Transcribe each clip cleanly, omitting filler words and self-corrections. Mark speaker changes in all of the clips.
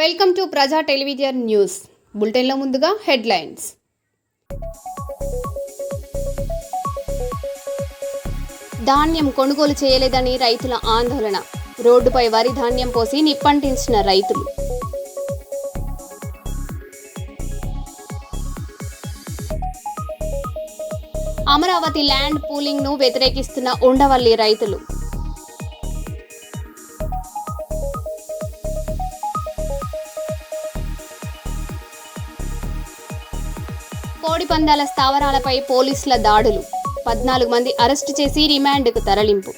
Speaker 1: Welcome to ప్రజా television news బులెటిన్లో ముందుగా హెడ్లైన్స్. ధాన్యం కొనుగోలు చేయలేదని రైతుల ఆందోళన. రోడ్డుపై వరి ధాన్యం పోసి నిప్పంటించిన రైతులు. అమరావతి ల్యాండ్ పూలింగ్ను వ్యతిరేకిస్తున్న ఉండవల్లి రైతులు. కోడిపందాల స్థావరాలపై పోలీసుల దాడులు. 14 మంది అరెస్టు చేసి రిమాండ్కు తరలింపు.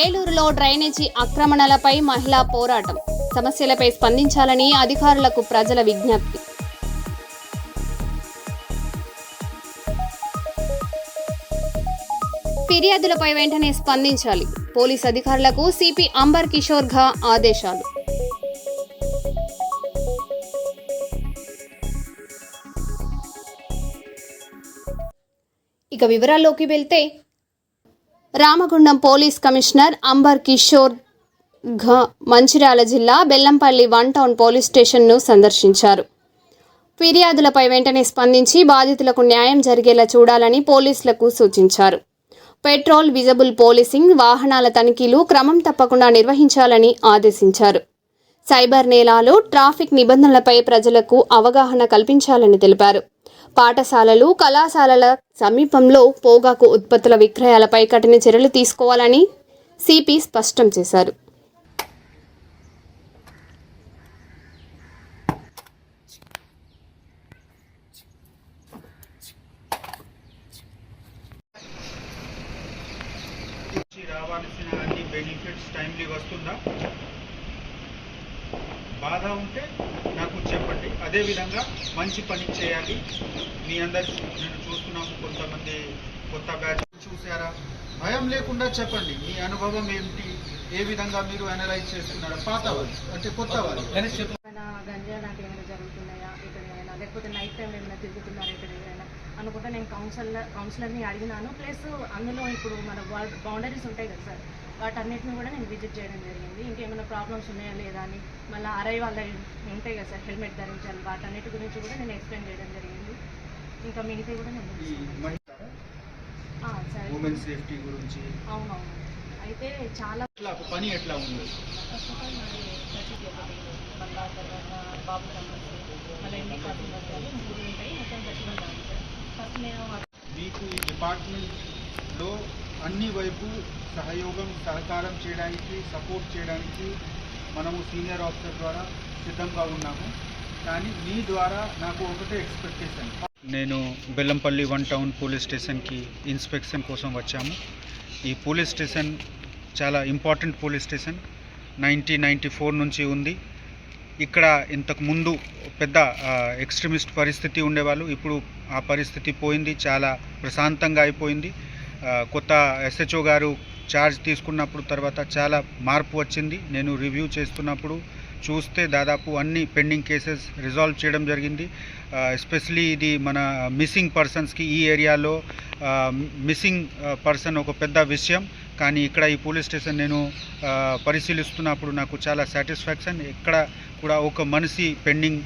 Speaker 1: ఏలూరులో డ్రైనేజీ ఆక్రమణలపై మహిళా పోరాటం. సమస్యలపై స్పందించాలని అధికారులకు ప్రజల విజ్ఞప్తి. ఫిర్యాదులపై వెంటనే స్పందించాలి. పోలీస్ అధికారులకు సిపి అంబర్ కిషోర్ ఘా ఆదేశాలు. ఇక వివరాల్లోకి వెళ్తే, రామగుండం పోలీస్ కమిషనర్ అంబర్ కిషోర్ ఘా మంచిర్యాల జిల్లా బెల్లంపల్లి 1 టౌన్ పోలీస్ స్టేషన్ను సందర్శించారు. ఫిర్యాదులపై వెంటనే స్పందించి బాధితులకు న్యాయం జరిగేలా చూడాలని పోలీసులకు సూచించారు. పెట్రోల్, విజిబుల్ పోలీసింగ్, వాహనాల తనిఖీలు క్రమం తప్పకుండా నిర్వహించాలని ఆదేశించారు. సైబర్ నేరాలు, ట్రాఫిక్ నిబంధనలపై ప్రజలకు అవగాహన కల్పించాలని తెలిపారు. పాఠశాలలు, కళాశాలల సమీపంలో పొగాకు ఉత్పత్తుల విక్రయాలపై కఠిన చర్యలు తీసుకోవాలని సిపి స్పష్టం చేశారు.
Speaker 2: రావాల్సిన అన్ని బెనిఫిట్స్ టైమ్లీ వస్తుందా? బాధ ఉంటే నాకు చెప్పండి. అదేవిధంగా మంచి పని చేయాలి. మీ అందరు నేను చూస్తున్నాము, కొంతమంది కొత్త బ్యాచ్ చూసారా? భయం లేకుండా చెప్పండి. మీ అనుభవం ఏమిటి? ఏ విధంగా మీరు అనలైజ్ చేస్తున్నారా? పాత వాళ్ళు అంటే కొత్త వాళ్ళు
Speaker 3: గంజా నాకు ఏమైనా జరుగుతున్నాయా ఎక్కడైనా, లేకపోతే నైట్ టైం ఏమైనా తిరుగుతున్నారా ఎక్కడైనా అనుకుంటే నేను కౌన్సిలర్ని అడిగినాను. ప్లస్ అందులో ఇప్పుడు మన బౌండరీస్ ఉంటాయి కదా సార్, వాటన్నిటిని కూడా నేను విజిట్ చేయడం జరిగింది. ఇంకేమైనా ప్రాబ్లమ్స్ ఉన్నాయా లేదా అని, మళ్ళీ అరై వాళ్ళ ఉంటాయి కదా సార్, హెల్మెట్ ధరించాలి, వాటన్నిటి గురించి కూడా నేను ఎక్స్ప్లెయిన్ చేయడం జరిగింది. ఇంకా మిగతా కూడా నేను సార్
Speaker 2: ఉమెన్ సేఫ్టీ గురించి.
Speaker 3: అవునవును. అయితే చాలా
Speaker 2: పని ఎట్లా ఉంది?
Speaker 3: మళ్ళీ తర్వాత బాబు మళ్ళీ ఎన్ని కాకుండా 3 ఉంటాయి, మొత్తం పెట్టుకుంటాను సార్. ఫస్ట్ నేను
Speaker 2: మీకు ఈ డిపార్ట్మెంట్లో అన్ని వైపు సహకారం చేయడానికి, సపోర్ట్ చేయడానికి మనము సీనియర్ ఆఫీసర్ ద్వారా సిద్ధంగా ఉన్నాము. కానీ మీ ద్వారా నాకు ఒకటే ఎక్స్పెక్టేషన్. నేను బెల్లంపల్లి 1 టౌన్ పోలీస్ స్టేషన్కి ఇన్స్పెక్షన్ కోసం వచ్చాము. ఈ పోలీస్ స్టేషన్ చాలా ఇంపార్టెంట్ పోలీస్ స్టేషన్. 1994 నుంచి ఉంది. ఇక్కడ ఇంతకు ముందు పెద్ద ఎక్స్ట్రీమిస్ట్ పరిస్థితి ఉండేవాళ్ళు. ఇప్పుడు ఆ పరిస్థితి పోయింది, చాలా ప్రశాంతంగా అయిపోయింది. కొత్త ఎస్హెచ్ఓ గారు ఛార్జ్ తీసుకున్నప్పుడు తర్వాత చాలా మార్పు వచ్చింది. నేను రివ్యూ చేస్తున్నప్పుడు చూస్తే దాదాపు అన్ని పెండింగ్ కేసెస్ రిజాల్వ్ చేయడం జరిగింది. ఎస్పెషలీ ఇది మన మిస్సింగ్ పర్సన్స్కి, ఈ ఏరియాలో మిస్సింగ్ పర్సన్ ఒక పెద్ద విషయం. కానీ ఇక్కడ ఈ పోలీస్ స్టేషన్ నేను పరిశీలిస్తున్నప్పుడు నాకు చాలా సాటిస్ఫాక్షన్. ఇక్కడ కూడా ఒక మనిషి పెండింగ్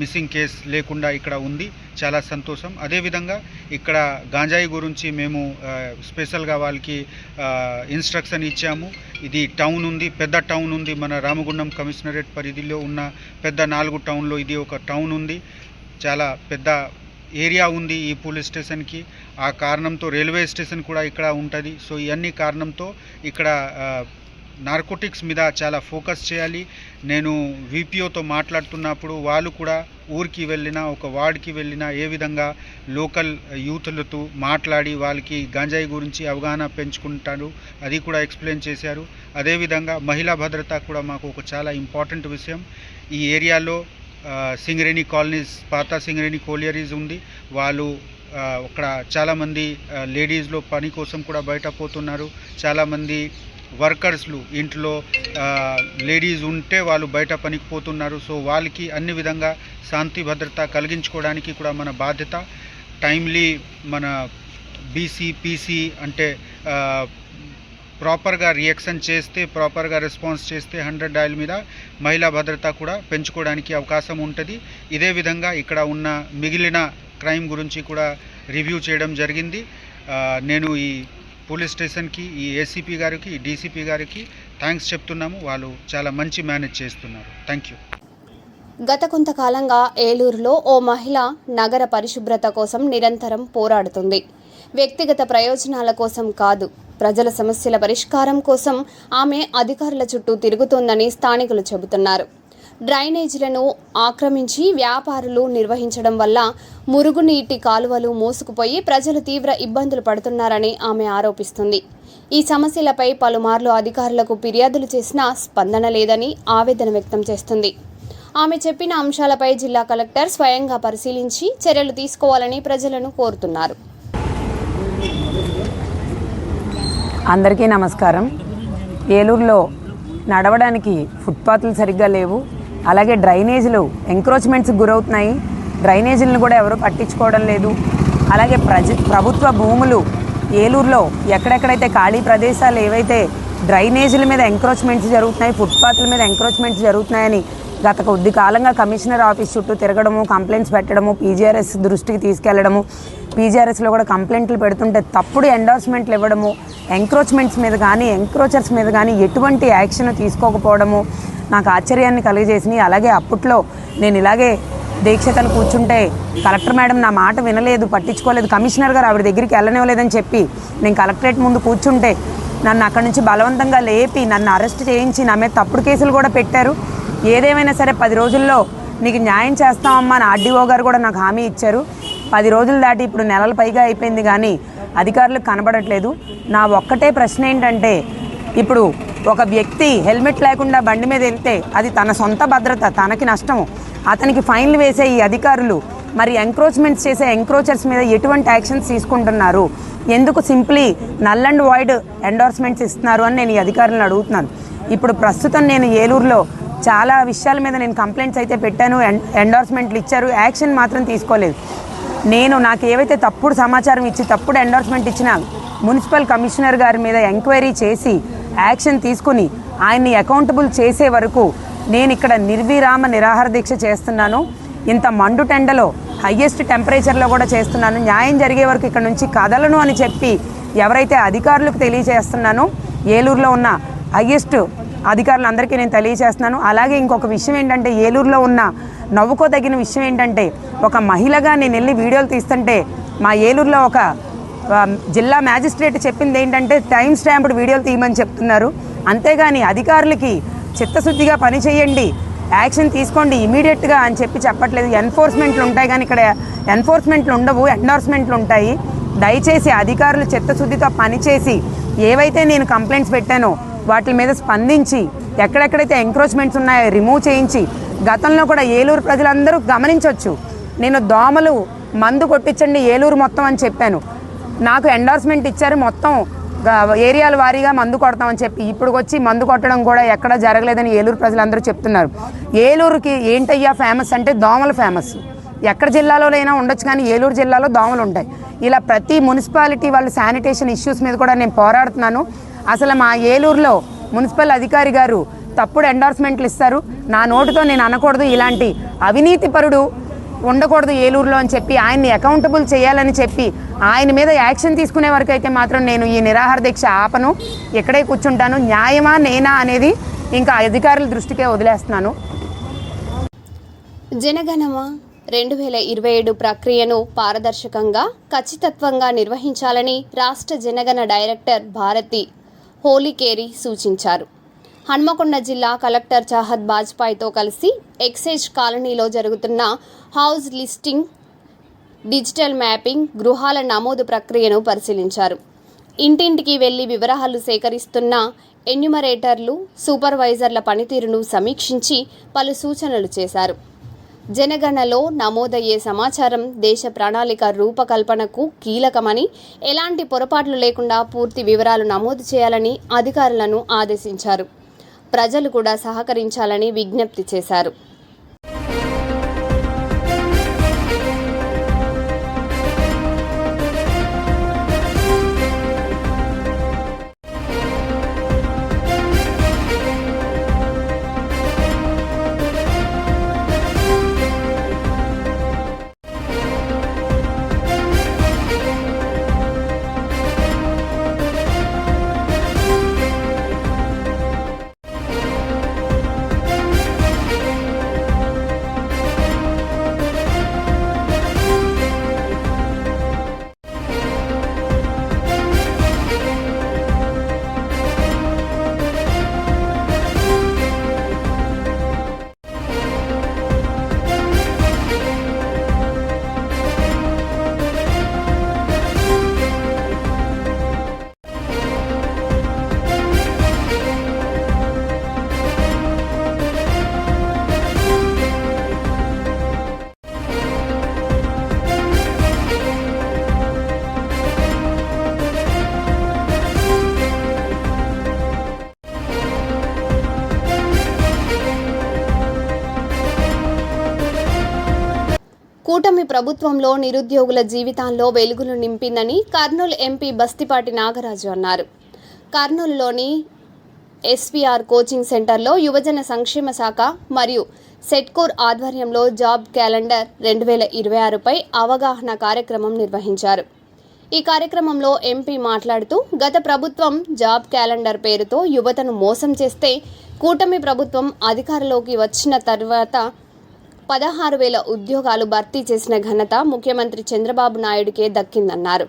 Speaker 2: మిస్సింగ్ కేస్ లేకుండా ఇక్కడ ఉంది, చాలా సంతోషం. అదేవిధంగా ఇక్కడ గాంజాయి గురించి మేము స్పెషల్గా వాళ్ళకి ఇన్స్ట్రక్షన్ ఇచ్చాము. ఇది టౌన్ ఉంది, పెద్ద టౌన్ ఉంది. మన రామగుండం కమిషనరేట్ పరిధిలో ఉన్న పెద్ద 4 టౌన్లో ఇది ఒక టౌన్ ఉంది. చాలా పెద్ద ఏరియా ఉంది ఈ పోలీస్ స్టేషన్కి. ఆ కారణంతో రైల్వే స్టేషన్ కూడా ఇక్కడ ఉంటుంది. సో ఇవన్నీ కారణంతో ఇక్కడ నార్కోటిక్స్ మీద చాలా ఫోకస్ చేయాలి. నేను విపిఓతో మాట్లాడుతున్నప్పుడు వాళ్ళు కూడా ఊరికి వెళ్ళినా, ఒక వార్డ్కి వెళ్ళినా ఏ విధంగా లోకల్ యూత్లతో మాట్లాడి వాళ్ళకి గంజాయి గురించి అవగాహన పెంచుకుంటారు, అది కూడా ఎక్స్ప్లెయిన్ చేశారు. అదేవిధంగా మహిళా భద్రత కూడా మాకు ఒక చాలా ఇంపార్టెంట్ విషయం. ఈ ఏరియాలో సింగరేణి కాలనీస్, పాత సింగరేణి కోలియరీస్ ఉంది. వాళ్ళు అక్కడ చాలామంది లేడీస్లో పని కోసం కూడా బయట పోతున్నారు. చాలామంది వర్కర్స్లు ఇంట్లో లేడీస్ ఉంటే వాళ్ళు బయట పనికి పోతున్నారు. సో వాళ్ళకి అన్ని విధంగా శాంతి భద్రత కలిగించుకోవడానికి కూడా మన బాధ్యత. టైమ్లీ మన బీసీ, పీసీ అంటే ప్రాపర్గా రియాక్షన్ చేస్తే, ప్రాపర్గా రెస్పాన్స్ చేస్తే 100 డయల్ మీద మహిళా భద్రత కూడా పెంచుకోవడానికి అవకాశం ఉంటుంది. ఇదే విధంగా ఇక్కడ ఉన్న మిగిలిన క్రైమ్ గురించి కూడా రివ్యూ చేయడం జరిగింది. నేను ఈ పోలీస్ స్టేషన్కి, ఈ ఏసీపీ గారికి, ఈ డీసీపీ గారికి థ్యాంక్స్ చెప్తున్నాము. వాళ్ళు చాలా మంచి మేనేజ్ చేస్తున్నారు. Thank you.
Speaker 1: గత కొంతకాలంగా ఏలూరులో ఓ మహిళ నగర పరిశుభ్రత కోసం నిరంతరం పోరాడుతుంది. వ్యక్తిగత ప్రయోజనాల కోసం కాదు, ప్రజల సమస్యల పరిష్కారం కోసం ఆమె అధికారుల చుట్టూ తిరుగుతోందని స్థానికులు చెబుతున్నారు. డ్రైనేజీలను ఆక్రమించి వ్యాపారులు నిర్వహించడం వల్ల మురుగునీటి కాలువలు మూసుకుపోయి ప్రజలు తీవ్ర ఇబ్బందులు పడుతున్నారని ఆమె ఆరోపిస్తుంది. ఈ సమస్యలపై పలుమార్లు అధికారులకు ఫిర్యాదులు చేసినా స్పందన లేదని ఆవేదన వ్యక్తం చేస్తుంది. ఆమె చెప్పిన అంశాలపై జిల్లా కలెక్టర్ స్వయంగా పరిశీలించి చర్యలు తీసుకోవాలని ప్రజలను కోరుతున్నారు.
Speaker 4: అందరికీ నమస్కారం. ఏలూరులో నడవడానికి ఫుట్పాత్లు సరిగ్గా లేవు. అలాగే డ్రైనేజీలు ఎంక్రోచ్మెంట్స్కి గురవుతున్నాయి. డ్రైనేజీలను కూడా ఎవరు పట్టించుకోవడం లేదు. అలాగే ప్రభుత్వ భూములు ఏలూరులో ఎక్కడెక్కడైతే ఖాళీ ప్రదేశాలు ఏవైతే డ్రైనేజీల మీద ఎంక్రోచ్మెంట్స్ జరుగుతున్నాయి, ఫుట్పాత్ల మీద ఎంక్రోచ్మెంట్స్ జరుగుతున్నాయని గత కొద్ది కాలంగా కమిషనర్ ఆఫీస్ చుట్టూ తిరగడము, కంప్లైంట్స్ పెట్టడము, పీజీఆర్ఎస్ దృష్టికి తీసుకెళ్లడము, పీజీఆర్ఎస్లో కూడా కంప్లైంట్లు పెడుతుంటే తప్పుడు ఎండార్స్మెంట్లు ఇవ్వడము, ఎంక్రోచ్మెంట్స్ మీద కానీ ఎంక్రోచర్స్ మీద కానీ ఎటువంటి యాక్షన్ తీసుకోకపోవడము నాకు ఆశ్చర్యాన్ని కలిగజేసినాయి. అలాగే అప్పట్లో నేను ఇలాగే దీక్షతను కూర్చుంటే కలెక్టర్ మేడం నా మాట వినలేదు, పట్టించుకోలేదు. కమిషనర్ గారు ఆవిడ దగ్గరికి వెళ్ళనివ్వలేదని చెప్పి నేను కలెక్టరేట్ ముందు కూర్చుంటే నన్ను అక్కడి నుంచి బలవంతంగా లేపి నన్ను అరెస్ట్ చేయించి నా మీద తప్పుడు కేసులు కూడా పెట్టారు. ఏదేమైనా సరే 10 రోజుల్లో నీకు న్యాయం చేస్తామమ్మా అని ఆర్డీఓ గారు కూడా నాకు హామీ ఇచ్చారు. 10 రోజులు దాటి ఇప్పుడు నెలల పైగా అయిపోయింది కానీ అధికారులకు కనబడట్లేదు. నా ఒక్కటే ప్రశ్న ఏంటంటే, ఇప్పుడు ఒక వ్యక్తి హెల్మెట్ లేకుండా బండి మీద వెళ్తే అది తన సొంత భద్రత, తనకి నష్టము. అతనికి ఫైన్లు వేసే ఈ అధికారులు మరి ఎంక్రోచ్మెంట్స్ చేసే ఎంక్రోచర్స్ మీద ఎటువంటి యాక్షన్స్ తీసుకుంటున్నారు? ఎందుకు simply null and void endorsements ఇస్తున్నారు అని నేను ఈ అధికారులను అడుగుతున్నాను. ఇప్పుడు ప్రస్తుతం నేను ఏలూరులో చాలా విషయాల మీద నేను కంప్లైంట్స్ అయితే పెట్టాను, ఎండార్స్మెంట్లు ఇచ్చారు, యాక్షన్ మాత్రం తీసుకోలేదు. నాకు ఏవైతే తప్పుడు సమాచారం ఇచ్చి తప్పుడు ఎండార్స్మెంట్ ఇచ్చిన మున్సిపల్ కమిషనర్ గారి మీద ఎంక్వైరీ చేసి యాక్షన్ తీసుకుని ఆయన్ని అకౌంటబుల్ చేసే వరకు నేను ఇక్కడ నిర్విరామ నిరాహార దీక్ష చేస్తున్నాను. ఇంత మండు టెండలో హయ్యెస్ట్ టెంపరేచర్లో కూడా చేస్తున్నాను. న్యాయం జరిగే వరకు ఇక్కడ నుంచి కదలను అని చెప్పి ఎవరైతే అధికారులకు తెలియజేస్తున్నానో, ఏలూరులో ఉన్న హయ్యెస్ట్ అధికారులందరికీ నేను తెలియజేస్తున్నాను. అలాగే ఇంకొక విషయం ఏంటంటే, ఏలూరులో ఉన్న నవ్వుకోదగిన విషయం ఏంటంటే, ఒక మహిళగా నేను వెళ్ళి వీడియోలు తీస్తుంటే మా ఏలూరులో ఒక జిల్లా మ్యాజిస్ట్రేట్ చెప్పింది ఏంటంటే టైం స్టాంప్డ్ వీడియోలు తీయమని చెప్తున్నారు. అంతేగాని అధికారులకి చిత్తశుద్ధిగా పని చేయండి, యాక్షన్ తీసుకోండి ఇమీడియట్గా అని చెప్పట్లేదు. ఎన్ఫోర్స్మెంట్లు ఉంటాయి కానీ ఇక్కడ ఎన్ఫోర్స్మెంట్లు ఉండవు, ఎండార్స్మెంట్లు ఉంటాయి. దయచేసి అధికారులు చిత్తశుద్ధితో పనిచేసి ఏవైతే నేను కంప్లైంట్స్ పెట్టానో వాటి మీద స్పందించి ఎక్కడెక్కడైతే ఎంక్రోచ్మెంట్స్ ఉన్నాయో రిమూవ్ చేయించి, గతంలో కూడా ఏలూరు ప్రజలందరూ గమనించవచ్చు, నేను దోమలు మందు కొట్టించండి ఏలూరు మొత్తం అని చెప్పాను. నాకు ఎండార్స్మెంట్ ఇచ్చారు, మొత్తం ఏరియాల వారీగా మందు కొడతామని చెప్పి. ఇప్పుడు వచ్చి మందు కొట్టడం కూడా ఎక్కడా జరగలేదని ఏలూరు ప్రజలందరూ చెప్తున్నారు. ఏలూరుకి ఏంటయ్యా ఫేమస్ అంటే దోమలు ఫేమస్. ఎక్కడ జిల్లాలోనైనా ఉండొచ్చు కానీ ఏలూరు జిల్లాలో దోమలు ఉంటాయి. ఇలా ప్రతి మున్సిపాలిటీ వాళ్ళ శానిటేషన్ ఇష్యూస్ మీద కూడా నేను పోరాడుతున్నాను. అసలు మా ఏలూరులో మున్సిపల్ అధికారి గారు తప్పుడు ఎండార్స్మెంట్లు ఇస్తారు. నా నోటితో నేను అనకూడదు, ఇలాంటి అవినీతి పరుడు ఉండకూడదు ఏలూరులో అని చెప్పి ఆయన్ని అకౌంటబుల్ చేయాలని చెప్పి ఆయన మీద యాక్షన్ తీసుకునే వరకు అయితే మాత్రం నేను ఈ నిరాహార దీక్ష ఆపను, ఇక్కడే కూర్చుంటాను. న్యాయమా నేనా అనేది ఇంకా అధికారుల దృష్టికే వదిలేస్తున్నాను.
Speaker 1: జనగణమ 2027 ప్రక్రియను పారదర్శకంగా, ఖచ్చితత్వంగా నిర్వహించాలని రాష్ట్ర జనగణ డైరెక్టర్ భారతి హోలీకేరి సూచించారు. హన్మకొండ జిల్లా కలెక్టర్ చాహద్ బాజ్పాయ్తో కలిసి ఎక్సైజ్ కాలనీలో జరుగుతున్న హౌస్ లిస్టింగ్, డిజిటల్ మ్యాపింగ్, గృహాల నమోదు ప్రక్రియను పరిశీలించారు. ఇంటింటికి వెళ్లి వివరాలు సేకరిస్తున్న ఎన్యుమరేటర్లు, సూపర్వైజర్ల పనితీరును సమీక్షించి పలు సూచనలు చేశారు. జనగణనలో నమోదయ్యే సమాచారం దేశ ప్రణాళిక రూపకల్పనకు కీలకమని, ఎలాంటి పొరపాట్లు లేకుండా పూర్తి వివరాలు నమోదు చేయాలని అధికారులను ఆదేశించారు. ప్రజలు కూడా సహకరించాలని విజ్ఞప్తి చేశారు. కూటమి ప్రభుత్వంలో నిరుద్యోగుల జీవితాల్లో వెలుగులు నింపిందని కర్నూలు ఎంపీ బస్తిపాటి నాగరాజు అన్నారు. కర్నూలులోని ఎస్వీఆర్ కోచింగ్ సెంటర్లో యువజన సంక్షేమ శాఖ మరియు సెట్కోర్ ఆధ్వర్యంలో జాబ్ క్యాలెండర్ 2026పై అవగాహన కార్యక్రమం నిర్వహించారు. ఈ కార్యక్రమంలో ఎంపీ మాట్లాడుతూ గత ప్రభుత్వం జాబ్ క్యాలెండర్ పేరుతో యువతను మోసం చేస్తే కూటమి ప్రభుత్వం అధికారంలోకి వచ్చిన తర్వాత 16,000 ఉద్యోగాలు భర్తీ చేసిన ఘనత ముఖ్యమంత్రి చంద్రబాబు నాయుడుకే దక్కిందన్నారు.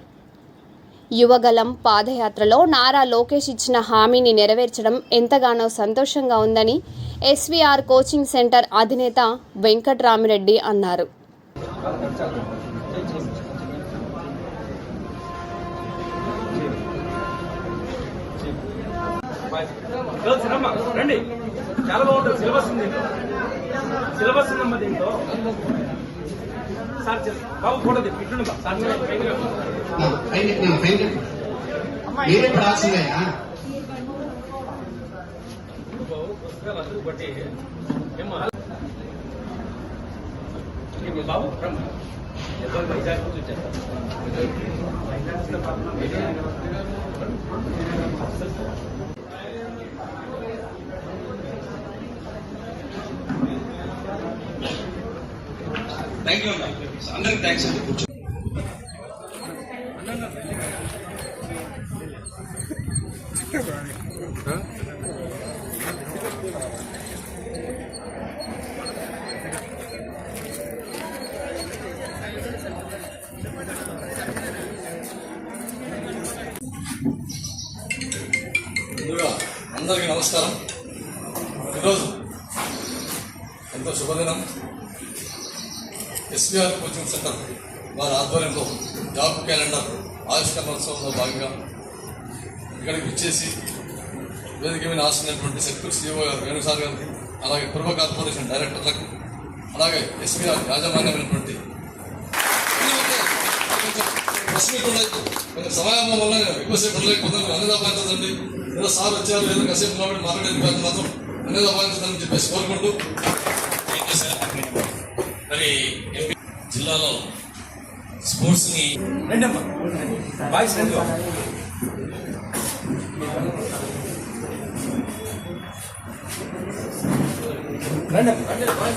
Speaker 1: యువగలం పాదయాత్రలో నారా లోకేష్ ఇచ్చిన హామీని నెరవేర్చడం ఎంతగానో సంతోషంగా ఉందని ఎస్వీఆర్ కోచింగ్ సెంటర్ అధినేత వెంకట్రామిరెడ్డి అన్నారు.
Speaker 5: రండి, చాలా బాగుంటుంది. సిలబస్ ఉందమ్మా దీంట్లో. సార్ బాబు ఫోటో ఇట్లుండి పుస్తకాలు బట్టి బాబు
Speaker 6: థ్యాంక్ యూ అందరికి థ్యాంక్స్ అండి. కూర్చో. ముందుగా అందరికీ నమస్కారం. ఈరోజు ఎంతో శుభదినం. ఎస్వీఆర్ కోచింగ్ సెంటర్ వారి ఆధ్వర్యంలో జాబ్ క్యాలెండర్ ఆవిష్కరణోత్సవంలో భాగంగా ఇక్కడికి ఇచ్చేసి వేదిక మీద ఆశించినటువంటి సెక్టర్ సిఇఓ గారు వేణుసార్ గారికి, అలాగే పూర్వ కార్పొరేషన్ డైరెక్టర్లకు, అలాగే ఎస్వీఆర్ యాజమాన్యమైనటువంటి కొంచెం సమయం వల్ల ఎక్కువసేపు ఉండలేకపోతే అన్ని అపాయించదండి. ఏదో సార్ వచ్చారు, ఏదో కాసేపు కాబట్టి మాట్లాడేది కాదు, మాత్రం అన్ని అపాయించదని చెప్పేసి కోరుకుంటూ మరి జిల్లాలో స్పోర్ట్స్ ని
Speaker 5: రండమ్మా బాయ్స్ రండి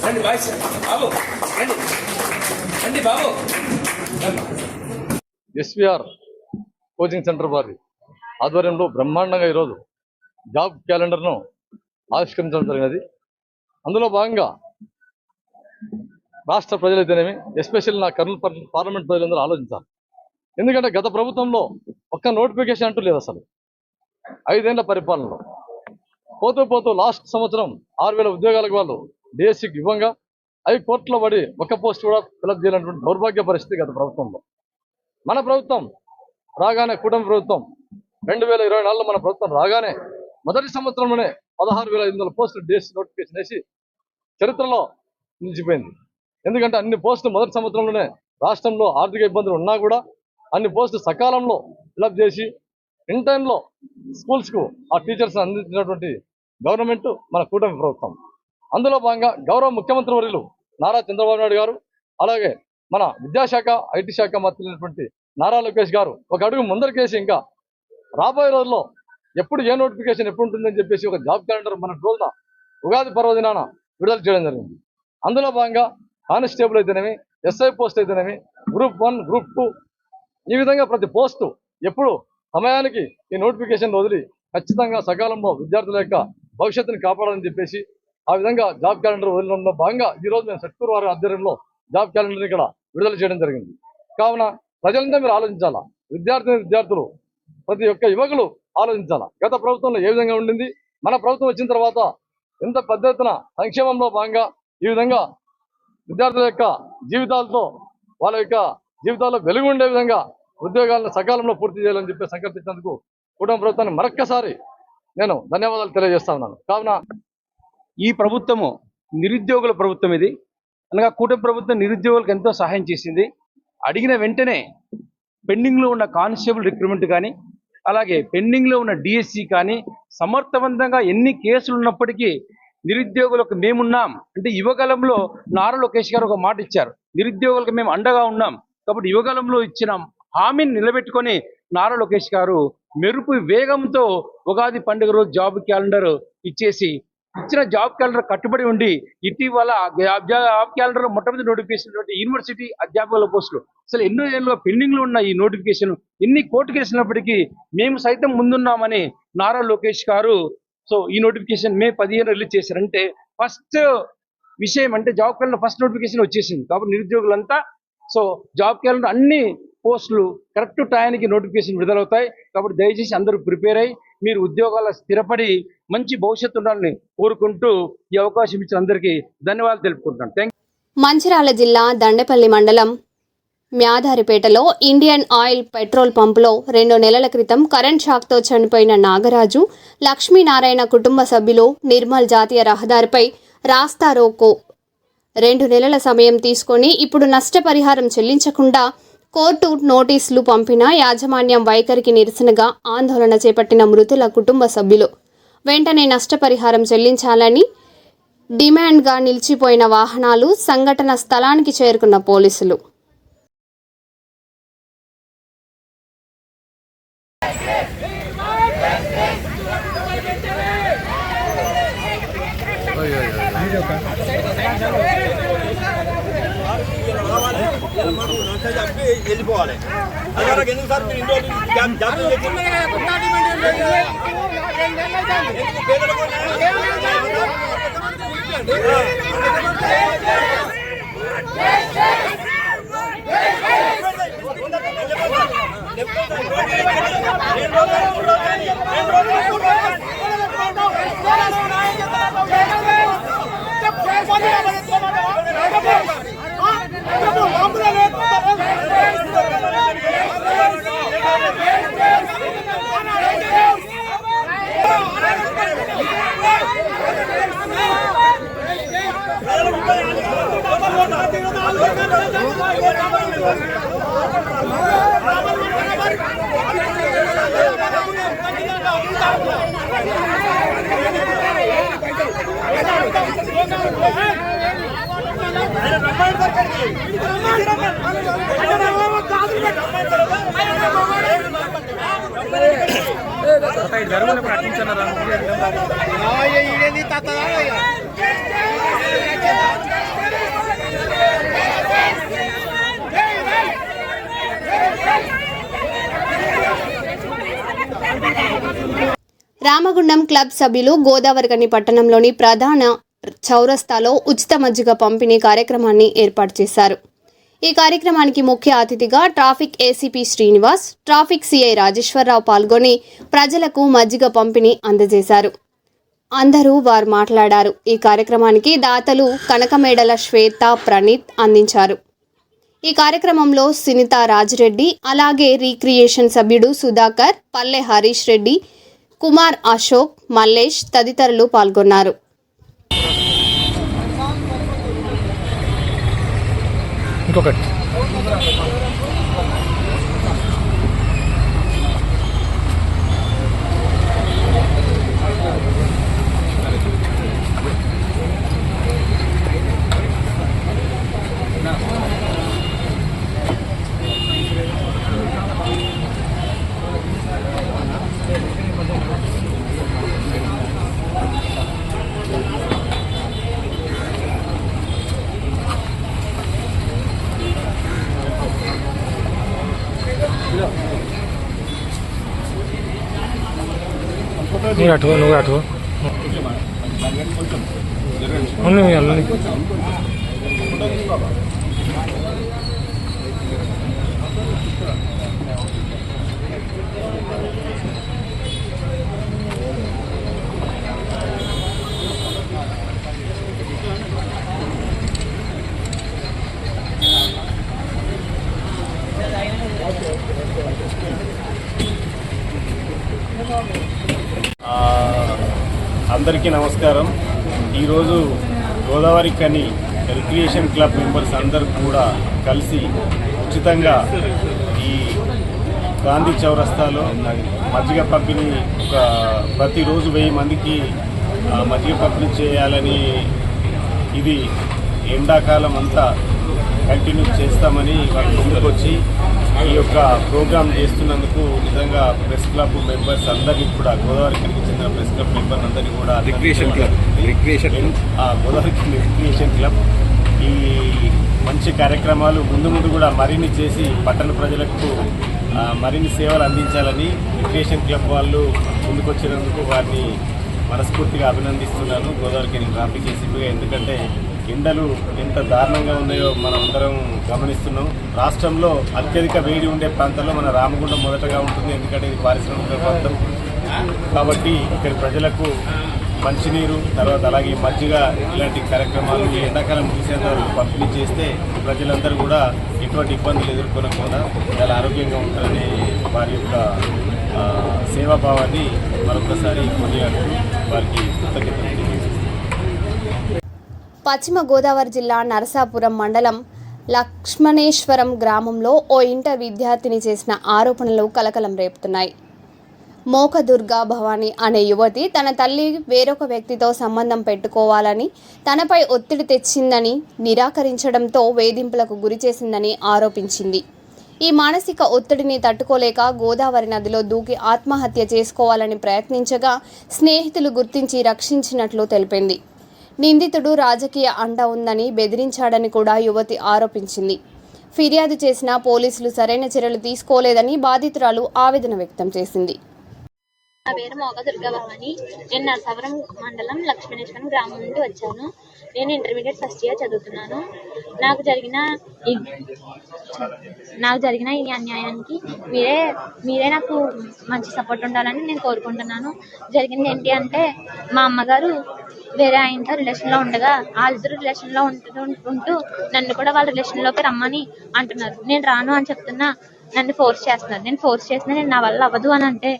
Speaker 5: రండి బాయ్స్ బాబు రండి బాబు.
Speaker 7: ఎస్వీఆర్ కోచింగ్ సెంటర్ వారి ఆధ్వర్యంలో బ్రహ్మాండంగా ఈరోజు జాబ్ క్యాలెండర్ను ఆవిష్కరించడం జరిగినది. అందులో భాగంగా రాష్ట్ర ప్రజలైతేనేమి, ఎస్పెషల్లీ నా కర్నూలు పార్లమెంట్ ప్రజలందరూ ఆలోచించాలి. ఎందుకంటే గత ప్రభుత్వంలో ఒక్క నోటిఫికేషన్ అంటూ లేదు. అసలు 5 ఏళ్ల పరిపాలనలో పోతూ లాస్ట్ సంవత్సరం 6,000 ఉద్యోగాలకు వాళ్ళు డిఎస్సికి ఇవ్వంగా అవి కోర్టులో పడి ఒక్క పోస్ట్ కూడా ఫిలప్ చేయాలన్నటువంటి దౌర్భాగ్య పరిస్థితి గత ప్రభుత్వంలో. మన ప్రభుత్వం రాగానే, కూటమి ప్రభుత్వం 2024లో మన ప్రభుత్వం రాగానే మొదటి సంవత్సరంలోనే 16,500 పోస్టులు డిఎస్సి నోటిఫికేషన్ వేసి చరిత్రలో నిలిచిపోయింది. ఎందుకంటే అన్ని పోస్టులు మొదటి సంవత్సరంలోనే రాష్ట్రంలో ఆర్థిక ఇబ్బందులు ఉన్నా కూడా అన్ని పోస్టులు సకాలంలో ఫిలప్ చేసి ఇన్ టైంలో స్కూల్స్కు ఆ టీచర్స్ అందించినటువంటి గవర్నమెంట్ మన కూటమి ప్రభుత్వం. అందులో భాగంగా గౌరవ ముఖ్యమంత్రి వర్యులు నారా చంద్రబాబు నాయుడు గారు, అలాగే మన విద్యాశాఖ ఐటీ శాఖ మంత్రి నారా లోకేష్ గారు ఒక అడుగు ముందరికేసి ఇంకా రాబోయే రోజుల్లో ఎప్పుడు ఏ నోటిఫికేషన్ ఎప్పుడు ఉంటుందని చెప్పేసి ఒక జాబ్ క్యాలెండర్ మన రోజున ఉగాది పర్వదినాన విడుదల చేయడం జరిగింది. అందులో భాగంగా కానిస్టేబుల్ అయితేనేమి, ఎస్ఐ పోస్ట్ అయితేనేమి, గ్రూప్ 1, గ్రూప్ 2 ఈ విధంగా ప్రతి పోస్టు ఎప్పుడు సమయానికి ఈ నోటిఫికేషన్ వదిలి ఖచ్చితంగా సకాలంలో విద్యార్థుల యొక్క భవిష్యత్తుని కాపాడాలని చెప్పేసి ఆ విధంగా జాబ్ క్యాలెండర్ వదలడంలో భాగంగా ఈరోజు మేము సెట్కూరు వారి ఆధ్వర్యంలో జాబ్ క్యాలెండర్ ఇక్కడ విడుదల చేయడం జరిగింది. కావున ప్రజలంతా మీరు ఆలోచించాలా, విద్యార్థులు ప్రతి ఒక్క యువకులు ఆలోచించాలా. గత ప్రభుత్వంలో ఏ విధంగా ఉండింది, మన ప్రభుత్వం వచ్చిన తర్వాత ఎంత పెద్ద ఎత్తున సంక్షేమంలో భాగంగా ఈ విధంగా విద్యార్థుల యొక్క జీవితాలతో వాళ్ళ యొక్క జీవితాల్లో వెలుగు ఉండే విధంగా ఉద్యోగాలను సకాలంలో పూర్తి చేయాలని చెప్పి సంకల్పించినందుకు కూటమి ప్రభుత్వాన్ని మరొక్కసారి నేను ధన్యవాదాలు తెలియజేస్తా ఉన్నాను. కావున
Speaker 5: ఈ ప్రభుత్వము నిరుద్యోగుల ప్రభుత్వం. ఇది అనగా కూటమి ప్రభుత్వం నిరుద్యోగులకు ఎంతో సహాయం చేసింది. అడిగిన వెంటనే పెండింగ్లో ఉన్న కానిస్టేబుల్ రిక్రూట్మెంట్ కానీ, అలాగే పెండింగ్లో ఉన్న డిఎస్సి కానీ సమర్థవంతంగా ఎన్ని కేసులు ఉన్నప్పటికీ నిరుద్యోగులకు మేమున్నాం అంటే యువగలంలో నారా లోకేష్ గారు ఒక మాట ఇచ్చారు, నిరుద్యోగులకు మేము అండగా ఉన్నాం. కాబట్టి యువగలంలో ఇచ్చిన హామీని నిలబెట్టుకొని నారా లోకేష్ గారు మెరుపు వేగంతో ఉగాది పండుగ రోజు జాబ్ క్యాలెండర్ ఇచ్చేసి ఇచ్చిన జాబ్ క్యాలెండర్ కట్టుబడి ఉండి ఇటీవల జాబ్ క్యాలెండర్ మొట్టమొదటి నోటిఫికేషన్ యూనివర్సిటీ అధ్యాపకుల పోస్టులు అసలు ఎన్నో ఏళ్ళుగా పెండింగ్ లో ఉన్న ఈ నోటిఫికేషన్ ఎన్ని కోర్టుకు వేసినప్పటికీ మేము సైతం ముందున్నామని నారా లోకేష్ గారు సో ఈ నోటిఫికేషన్ మే 15 రిలీజ్ చేశారంటే ఫస్ట్ విషయం అంటే జాబ్ క్యాలెండర్ ఫస్ట్ నోటిఫికేషన్ వచ్చేసింది. కాబట్టి నిరుద్యోగులంతా సో జాబ్ క్యాలెండర్ అన్ని పోస్టులు కరెక్ట్ టైంకి నోటిఫికేషన్ విడుదలవుతాయి. కాబట్టి దయచేసి అందరూ ప్రిపేర్ అయ్యి మీరు ఉద్యోగాల స్థిరపడి మంచి భవిష్యత్తు ఉండాలని కోరుకుంటూ ఈ అవకాశం ఇచ్చిన అందరికీ ధన్యవాదాలు తెలుపుకుంటున్నాను. Thank you.
Speaker 1: మంచిర్యాల జిల్లా దండేపల్లి మండలం మ్యాదారిపేటలో ఇండియన్ ఆయిల్ పెట్రోల్ పంపులో 2 నెలల క్రితం కరెంట్ షాక్తో చనిపోయిన నాగరాజు, లక్ష్మీనారాయణ కుటుంబ సభ్యులు నిర్మల్ జాతీయ రహదారిపై రాస్తా రోకో 2 నెలల సమయం తీసుకొని ఇప్పుడు నష్టపరిహారం చెల్లించకుండా కోర్టు నోటీసులు పంపిన యాజమాన్యం వైఖరికి నిరసనగా ఆందోళన చేపట్టిన మృతుల కుటుంబ సభ్యులు వెంటనే నష్టపరిహారం చెల్లించాలని డిమాండ్గా నిలిచిపోయిన వాహనాలు సంఘటన స్థలానికి చేరుకున్న పోలీసులు.
Speaker 8: వెళ్ళిపోవాలి అదే ఎందుకు సార్ మీరు ఇంట్లో
Speaker 1: రామగుండం క్లబ్ సభ్యులు గోదావరికని పట్టణంలోని ప్రధాన చౌరస్తాలో ఉచిత మజ్జిగ పంపిణీ కార్యక్రమాన్ని ఏర్పాటు చేశారు. ఈ కార్యక్రమానికి ముఖ్య అతిథిగా traffic ACP Srinivas, traffic CI Rajeswara Rao పాల్గొని ప్రజలకు మజ్జిగ పంపిణీ అందజేశారు. అందరూ వారు మాట్లాడారు. ఈ కార్యక్రమానికి దాతలు కనకమేడల శ్వేత, ప్రణీత్ అందించారు. ఈ కార్యక్రమంలో సునీత రాజిరెడ్డి, అలాగే రీక్రియేషన్ సభ్యుడు సుధాకర్, పల్లె హరీష్ రెడ్డి, కుమార్ అశోక్, మల్లేష్ తదితరులు పాల్గొన్నారు.
Speaker 9: నువ్వు అటు
Speaker 10: అందరికీ నమస్కారం. ఈరోజు గోదావరికని రిక్రియేషన్ క్లబ్ మెంబర్స్ అందరూ కూడా కలిసి ఉచితంగా ఈ గాంధీ చౌరస్తాలో మజ్జిగ పంపిణీ ప్రతిరోజు 1000 మందికి మజ్జిగ పంపిణీ చేయాలని, ఇది ఎండాకాలం అంతా కంటిన్యూ చేస్తామని వాళ్ళు ముందుకొచ్చి ఈ యొక్క ప్రోగ్రాం చేస్తున్నందుకు నిజంగా ప్రెస్ క్లబ్ మెంబర్స్ అందరికీ కూడా, గోదావరికి చెందిన ప్రెస్ క్లబ్ మెంబర్స్ అందరికీ కూడా గోదావరి రిక్రియేషన్ క్లబ్ ఈ మంచి కార్యక్రమాలు ముందు కూడా మరిన్ని చేసి పట్టణ ప్రజలకు మరిన్ని సేవలు అందించాలని రిక్రియేషన్ క్లబ్ వాళ్ళు ముందుకొచ్చినందుకు వారిని మనస్ఫూర్తిగా అభినందిస్తున్నాను గోదావరికి ట్రాఫిక్ ఏసీపీగా. ఎందుకంటే ఎండలు ఎంత దారుణంగా ఉన్నాయో మనం అందరం గమనిస్తున్నాం. రాష్ట్రంలో అత్యధిక వేడి ఉండే ప్రాంతాల్లో మన రామగుండం మొదటగా ఉంటుంది, ఎందుకంటే ఇది పారిశ్రామిక ప్రాంతం కాబట్టి ఇక్కడ ప్రజలకు మంచినీరు, తర్వాత అలాగే మజ్జిగ ఇలాంటి కార్యక్రమాలు ఈ ఎండాకాలం ముగిసేంత వరకు పంపిణీ చేస్తే ప్రజలందరూ కూడా ఎటువంటి ఇబ్బందులు ఎదుర్కొనకుండా చాలా ఆరోగ్యంగా ఉంటారనే వారి యొక్క సేవాభావాన్ని మరొకసారి కొనియాడుతూ వారికి కృతజ్ఞతలు తెలియజేస్తున్నాను.
Speaker 1: పశ్చిమ గోదావరి జిల్లా నరసాపురం మండలం లక్ష్మణేశ్వరం గ్రామంలో ఓ ఇంటర్ విద్యార్థిని చేసిన ఆరోపణలు కలకలం రేపుతున్నాయి. మోక దుర్గా భవాని అనే యువతి తన తల్లి వేరొక వ్యక్తితో సంబంధం పెట్టుకోవాలని తనపై ఒత్తిడి తెచ్చిందని, నిరాకరించడంతో వేధింపులకు గురి చేసిందని ఆరోపించింది. ఈ మానసిక ఒత్తిడిని తట్టుకోలేక గోదావరి నదిలో దూకి ఆత్మహత్య చేసుకోవాలని ప్రయత్నించగా స్నేహితులు గుర్తించి రక్షించినట్లు తెలిపింది. నిందితుడు రాజకీయ అండ ఉందని బెదిరించాడని కూడా యువతి ఆరోపించింది. ఫిర్యాదు చేసినా పోలీసులు సరైన చర్యలు తీసుకోలేదని బాధితురాలు ఆవేదన వ్యక్తం చేసింది.
Speaker 9: నా పేరు మోక దుర్గా భవాని. నేను నరసాపురం మండలం లక్ష్మణేశ్వరం గ్రామం నుండి వచ్చాను. నేను ఇంటర్మీడియట్ ఫస్ట్ ఇయర్ చదువుతున్నాను. నాకు జరిగిన ఈ అన్యాయానికి మీరే నాకు మంచి సపోర్ట్ ఉండాలని నేను కోరుకుంటున్నాను. జరిగింది ఏంటి అంటే, మా అమ్మగారు వేరే ఆయనతో రిలేషన్లో ఉండగా వాళ్ళిద్దరు రిలేషన్లో ఉంటూ నన్ను కూడా వాళ్ళ రిలేషన్లోకి రమ్మని అంటున్నారు. నేను రాను అని చెప్తున్నా నన్ను ఫోర్స్ చేస్తున్నారు. నేను ఫోర్స్ చేసినా నా వల్ల అవ్వదు అని అంటే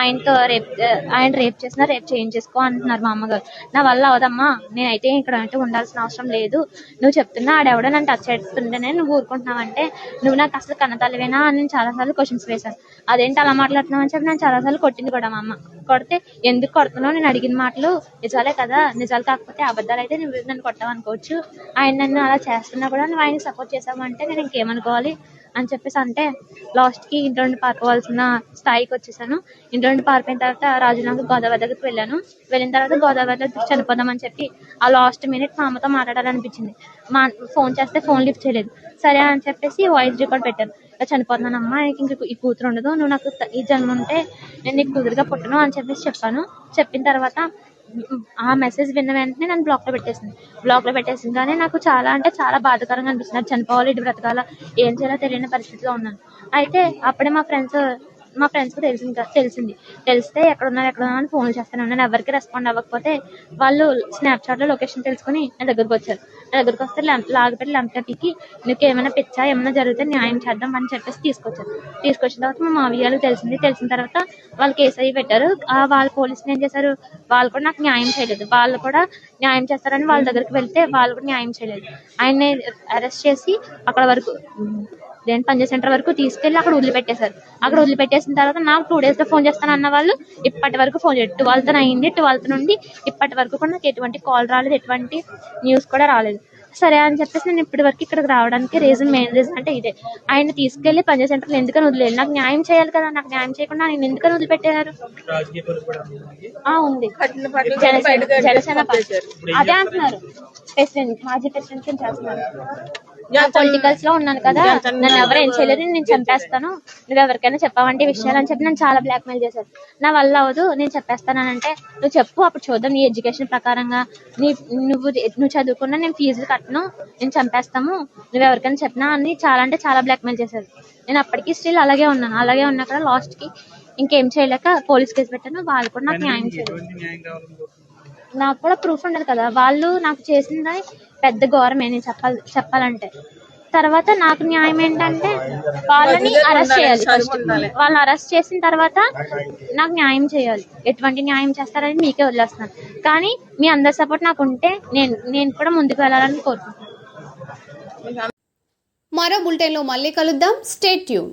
Speaker 9: ఆయన రేప్ చేసినా రేప్ చేయించేసుకో అంటున్నారు మా అమ్మగారు. నా వల్ల అవదమ్మా, నేనైతే ఇక్కడ అంటే ఉండాల్సిన అవసరం లేదు, నువ్వు చెప్తున్నా ఆడెవడో నన్ను టచ్ చేస్తుంటేనే నువ్వు ఊరుకుంటున్నావంటే నువ్వు నాకు అసలు కన్నతల్లివేనా అని నేను చాలాసార్లు క్వశ్చన్స్ వేశాను. అదేంటి అలా మాట్లాడుతున్నావు అని చెప్పి నేను చాలాసార్లు కొట్టింది కూడా మా అమ్మ. కొడితే ఎందుకు కొడుతున్నావు, నేను అడిగిన మాటలు నిజాలే కదా, నిజాలు కాకపోతే అబద్ధాలు అయితే నువ్వు నన్ను కొట్టావు అనుకోవచ్చు, ఆయన నన్ను అలా చేస్తున్నా కూడా నువ్వు ఆయనకి సపోర్ట్ చేసావంటే నేను ఇంకేమనుకోవాలి అని చెప్పేసి అంటే లాస్ట్కి ఇంట్లో నుండి పారిపోవాల్సిన స్థాయికి వచ్చేసాను. ఇంట్లో నుండి పారిపోయిన తర్వాత రాజునగర్ గోదావరి దగ్గరికి వెళ్ళాను. వెళ్ళిన తర్వాత గోదావరిలో చనిపోదామని చెప్పి ఆ లాస్ట్ మినిట్ మా అమ్మతో మాట్లాడాలనిపించింది. ఫోన్ చేస్తే ఫోన్ లిఫ్ట్ చేయలేదు. సరే అని చెప్పేసి వాయిస్ రికార్డ్ పెట్టాను. ఇలా చనిపోతున్నానమ్మా, ఇంక ఈ కూతురు ఉండదు, నువ్వు నాకు ఈ జన్మ ఉంటే నేను నీకు కూతురుగా పుట్టను అని చెప్పేసి చెప్పాను. చెప్పిన తర్వాత ఆ మెసేజ్ విన్న వెంటనే నన్ను బ్లాక్లో పెట్టేసింది. కానీ నాకు చాలా అంటే చాలా బాధాకరంగా అనిపిస్తుంది. నాకు చనిపోవాలి, ఇటు బ్రతకాల, ఏం చేయాలో తెలియని పరిస్థితిలో ఉన్నాను. అయితే అప్పుడే మా ఫ్రెండ్స్కి తెలిస్తే ఎక్కడున్నా అని ఫోన్ చేస్తాను. నేను ఎవరికి రెస్పాండ్ అవ్వకపోతే వాళ్ళు స్నాప్చాట్లో లొకేషన్ తెలుసుకుని నా దగ్గరకు వచ్చారు. నా దగ్గరకు వస్తే లాగిపెట్టి లంపీకి నీకు ఏమైనా పిచ్చా, ఏమైనా జరిగితే న్యాయం చేద్దాం అని చెప్పేసి తీసుకొచ్చిన తర్వాత మా మావయ్యలు తెలిసిన తర్వాత వాళ్ళు కేసు అయ్యి పెట్టారు. వాళ్ళ పోలీసులు ఏం చేశారు, వాళ్ళు కూడా నాకు న్యాయం చేయలేదు. వాళ్ళు కూడా న్యాయం చేస్తారని వాళ్ళ దగ్గరికి వెళ్తే వాళ్ళు కూడా న్యాయం చేయలేదు. ఆయన్ని అరెస్ట్ చేసి అక్కడ వరకు పంజాబ్ సెంటర్ వరకు తీసుకెళ్లి అక్కడ వదిలిపెట్టేశారు. అక్కడ వదిలిపెట్టేసిన తర్వాత నాకు 2 days లో ఫోన్ చేస్తాను అన్న వాళ్ళు ఇప్పటి వరకు ఫోన్ చేయలేదు. 12th అయింది. 12th నుండి ఇప్పటి వరకు కూడా నాకు ఎటువంటి కాల్ రాలేదు, ఎటువంటి న్యూస్ కూడా రాలేదు. సరే అని చెప్పేసి నేను ఇప్పటి వరకు ఇక్కడికి రావడానికి మెయిన్ రీజన్ అంటే ఇదే. ఆయన తీసుకెళ్లి పంజాబ్ సెంటర్లో ఎందుకని వదిలేదు, నాకు న్యాయం చేయాలి కదా, నాకు న్యాయం చేయకుండా ఆయన ఎందుకని వదిలిపెట్టారు. ఉంది, జనసేన పార్టీ అదే అంటున్నారు. మాజీ ప్రెసిడెంట్ చేస్తున్నారు. పొలిటికల్స్ లో ఉన్నాను కదా, నన్ను ఎవరు ఏం చేయలేదు, నేను చంపేస్తాను, నువ్వు ఎవరికైనా చెప్పావంటే విషయాలు అని చెప్పి నన్ను చాలా బ్లాక్మెయిల్ చేశారు. నా వల్ల అవ్వదు, నేను చెప్పేస్తానంటే నువ్వు చెప్పు, అప్పుడు చూద్దాం నీ ఎడ్యుకేషన్ ప్రకారంగా నువ్వు చదువుకున్నా నేను ఫీజులు కట్టను, నేను చంపేస్తాము, నువ్వు ఎవరికైనా చెప్పినా అని చాలా అంటే చాలా బ్లాక్మెయిల్ చేశారు. నేను అప్పటికి స్టిల్ అలాగే ఉన్నా కదా లాస్ట్ కి ఇంకేం చేయలేక పోలీస్ కేసు పెట్టాను. వాళ్ళు కూడా నాకు న్యాయం చేయలేదు. నాకు కూడా ప్రూఫ్ ఉండదు కదా, వాళ్ళు నాకు చేసింది పెద్ద ఘోరమే నేను చెప్పాలంటే. తర్వాత నాకు న్యాయం ఏంటంటే వాళ్ళని అరెస్ట్ చేయాలి. వాళ్ళని అరెస్ట్ చేసిన తర్వాత నాకు న్యాయం చేయాలి. ఎటువంటి న్యాయం చేస్తారని మీకే వదిలేస్తున్నాను. కానీ మీ అందరి సపోర్ట్ నాకు ఉంటే నేను కూడా ముందుకు వెళ్ళాలని కోరుకుంటున్నాను.
Speaker 1: మరో బులెటిన్లో మళ్ళీ కలుద్దాం. Stay tune.